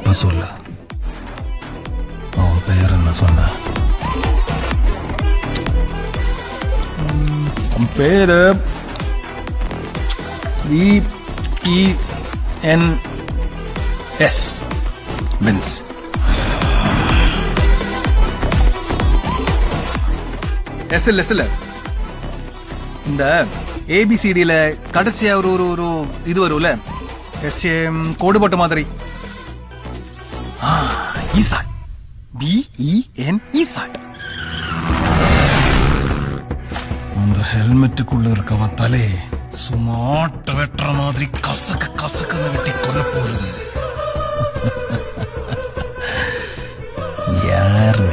இப்ப சொல்லு, அவன் பெயர் என்ன சொன்ன? அவன் பேரு VENS பென்ஸ். எஸ்எல் இந்த ஏபிசிடியில கடைசியா ஒரு ஒரு ஒரு இது வரும்ல, எஸ்ஏம் கோடு போட்ட மாதிரி. ஈசாட், BEN ஈசாட். அந்த ஹெல்மெட்டுக்குள்ள இருக்கவ தலே சுமாட்ட வெட்டுற மாதிரி கசக்கு கசக்குன்னு வெட்டி கொல்ல போறது யாரு?